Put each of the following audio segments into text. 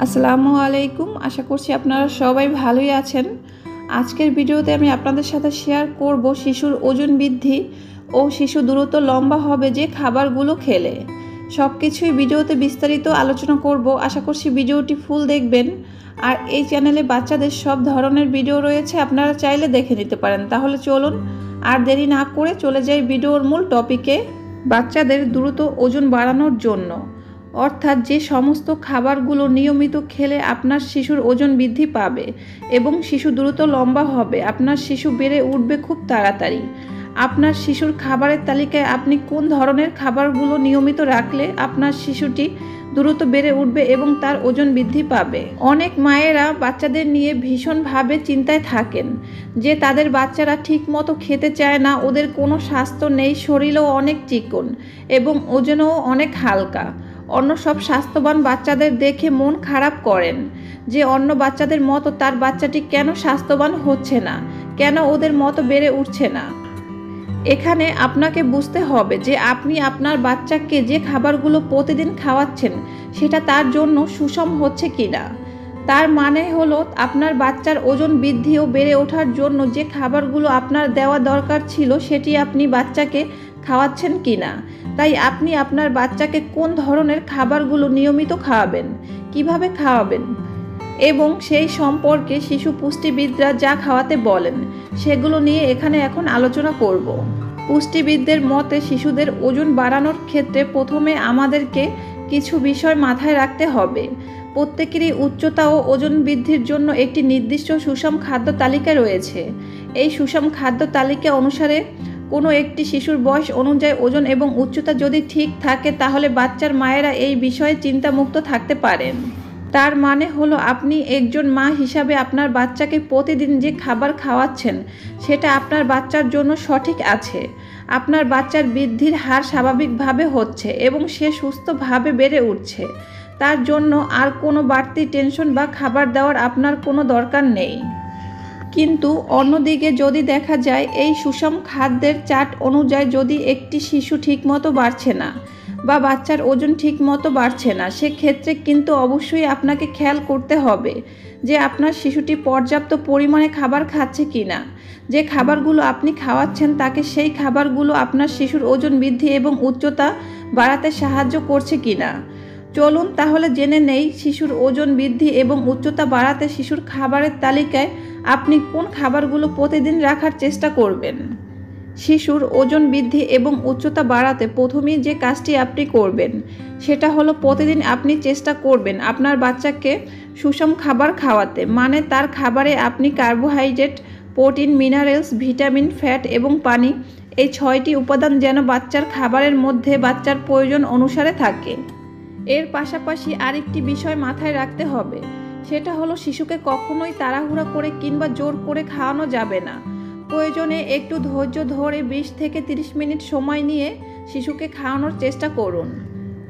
আসসালামু আলাইকুম। আশা করছি আপনারা সবাই ভালোই আছেন। আজকের ভিডিওতে আমি আপনাদের সাথে শেয়ার করব শিশুর ওজন বৃদ্ধি ও শিশু দ্রুত লম্বা হবে যে খাবারগুলো খেলে। সব কিছুই ভিডিওতে বিস্তারিত আলোচনা করব। আশা করছি ভিডিওটি ফুল দেখবেন। আর এই চ্যানেলে বাচ্চাদের সব ধরনের ভিডিও রয়েছে, আপনারা চাইলে দেখে নিতে পারেন। তাহলে চলুন আর দেরি না করে চলে যাই ভিডিওর মূল টপিকে। বাচ্চাদের দ্রুত ওজন বাড়ানোর জন্য অর্থাৎ যে সমস্ত খাবারগুলো নিয়মিত খেলে আপনার শিশুর ওজন বৃদ্ধি পাবে এবং শিশু দ্রুত লম্বা হবে, আপনার শিশু বেড়ে উঠবে খুব তাড়াতাড়ি। আপনার শিশুর খাবারের তালিকায় আপনি কোন ধরনের খাবারগুলো নিয়মিত রাখলে আপনার শিশুটি দ্রুত বেড়ে উঠবে এবং তার ওজন বৃদ্ধি পাবে। অনেক মায়েরা বাচ্চাদের নিয়ে ভীষণভাবে চিন্তায় থাকেন যে তাদের বাচ্চারা ঠিক মতো খেতে চায় না, ওদের কোনো স্বাস্থ্য নেই, শরীরও অনেক চিকন এবং ওজনও অনেক হালকা। অন্য সব স্বাস্থ্যবান বাচ্চাদের দেখে মন খারাপ করেন যে অন্য বাচ্চাদের মতো তার বাচ্চাটি কেন স্বাস্থ্যবান হচ্ছে না, কেন ওদের মতো বেড়ে উঠছে না। এখানে আপনাকে বুঝতে হবে যে আপনি আপনার বাচ্চাকে যে খাবারগুলো প্রতিদিন খাওয়াচ্ছেন সেটা তার জন্য সুষম হচ্ছে কিনা। তার মানে হলো আপনার বাচ্চার ওজন বৃদ্ধি ও বেড়ে ওঠার জন্য যে খাবারগুলো আপনার দেওয়া দরকার ছিল সেটি আপনি বাচ্চাকে খাওয়াচ্ছেন কিনা। তাই আপনি আপনার বাচ্চাকে কোন ধরনের খাবারগুলো নিয়মিত খাওয়াবেন, কিভাবে খাওয়াবেন এবং সেই সম্পর্কে শিশু পুষ্টিবিদরা যা খাওয়াতে বলেন সেগুলো নিয়ে এখানে এখন আলোচনা করব। পুষ্টিবিদদের মতে শিশুদের ওজন বাড়ানোর ক্ষেত্রে প্রথমে আমাদেরকে কিছু বিষয় মাথায় রাখতে হবে। প্রত্যেকেরই উচ্চতা ও ওজন বৃদ্ধির জন্য একটি নির্দিষ্ট সুষম খাদ্য তালিকা রয়েছে। এই সুষম খাদ্য তালিকা অনুসারে কোনো একটি শিশুর বয়স অনুযায়ী ওজন এবং উচ্চতা যদি ঠিক থাকে তাহলে বাচ্চার মায়েরা এই বিষয়ে চিন্তামুক্ত থাকতে পারেন। তার মানে হলো আপনি একজন মা হিসাবে আপনার বাচ্চাকে প্রতিদিন যে খাবার খাওয়াচ্ছেন সেটা আপনার বাচ্চার জন্য সঠিক আছে। আপনার বাচ্চার বৃদ্ধির হার স্বাভাবিকভাবে হচ্ছে এবং সে সুস্থভাবে বেড়ে উঠছে। তার জন্য আর কোনো বাড়তি টেনশন বা খাবার দেওয়ার আপনার কোনো দরকার নেই। কিন্তু অন্যদিকে যদি দেখা যায় এই সুষম খাদ্যের চার্ট অনুযায়ী যদি একটি শিশু ঠিকমতো বাড়ছে না বা বাচ্চার ওজন ঠিকমতো বাড়ছে না, সেক্ষেত্রে কিন্তু অবশ্যই আপনাকে খেয়াল করতে হবে যে আপনার শিশুটি পর্যাপ্ত পরিমাণে খাবার খাচ্ছে কিনা। যে খাবারগুলো আপনি খাওয়াচ্ছেন তাকে সেই খাবারগুলো আপনার শিশুর ওজন বৃদ্ধি এবং উচ্চতা বাড়াতে সাহায্য করছে কিনা। চলুন তাহলে জেনে নেই শিশুর ওজন বৃদ্ধি এবং উচ্চতা বাড়াতে শিশুর খাবারের তালিকায় আপনি কোন খাবারগুলো প্রতিদিন রাখার চেষ্টা করবেন। শিশুর ওজন বৃদ্ধি এবং উচ্চতা বাড়াতে প্রথমেই যে কাজটি আপনি করবেন সেটা হলো প্রতিদিন আপনি চেষ্টা করবেন আপনার বাচ্চাকে সুষম খাবার খাওয়াতে। মানে তার খাবারে আপনি carbohydrate, protein, minerals, vitamin, fat এবং পানি, এই 6টি উপাদান যেন বাচ্চার খাবারের মধ্যে বাচ্চার প্রয়োজন অনুসারে থাকে। এর পাশাপাশি আরেকটি বিষয় মাথায় রাখতে হবে, সেটা হলো শিশুকে কখনোই তাড়াহুড়া করে কিংবা জোর করে খাওয়ানো যাবে না। প্রয়োজনে একটু ধৈর্য ধরে 20 থেকে 30 মিনিট সময় নিয়ে শিশুকে খাওয়ানোর চেষ্টা করুন।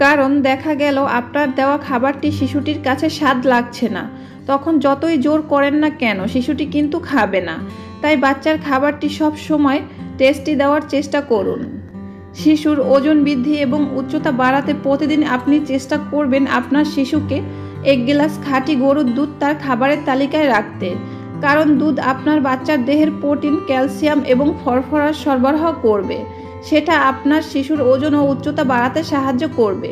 কারণ দেখা গেল আপনার দেওয়া খাবারটি শিশুটির কাছে স্বাদ লাগছে না, তখন যতই জোর করেন না কেন শিশুটি কিন্তু খাবে না। তাই বাচ্চার খাবারটি সব সময় টেস্টি দেওয়ার চেষ্টা করুন। শিশুর ওজন বৃদ্ধি এবং উচ্চতা বাড়াতে প্রতিদিন আপনি চেষ্টা করবেন আপনার শিশুকে 1 গ্লাস খাঁটি গরুর দুধ তার খাবারের তালিকায় রাখতে। কারণ দুধ আপনার বাচ্চার দেহের প্রোটিন, ক্যালসিয়াম এবং ফসফরাস সরবরাহ করবে। সেটা আপনার শিশুর ওজন ও উচ্চতা বাড়াতে সাহায্য করবে।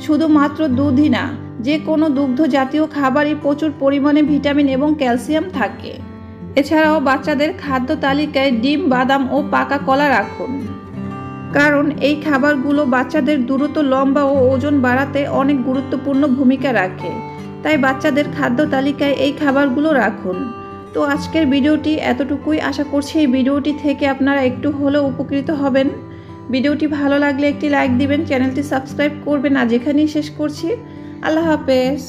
শুধুমাত্র দুধই না, যে কোনো দুগ্ধ জাতীয় খাবারই প্রচুর পরিমাণে ভিটামিন এবং ক্যালসিয়াম থাকে। এছাড়াও বাচ্চাদের খাদ্য তালিকায় ডিম, বাদাম ও পাকা কলা রাখুন। কারণ এই খাবারগুলো বাচ্চাদের দ্রুত লম্বা ও ওজন বাড়াতে অনেক গুরুত্বপূর্ণ ভূমিকা রাখে। তাই বাচ্চাদের খাদ্য তালিকায় এই খাবারগুলো রাখুন। তো আজকের ভিডিওটি এতটুকুই। আশা করছি এই ভিডিওটি থেকে আপনারা একটু হলেও উপকৃত হবেন। ভিডিওটি ভালো লাগলে একটি লাইক দিবেন, চ্যানেলটি সাবস্ক্রাইব করবেন। আজ এখানেই শেষ করছি। আল্লাহ হাফেজ।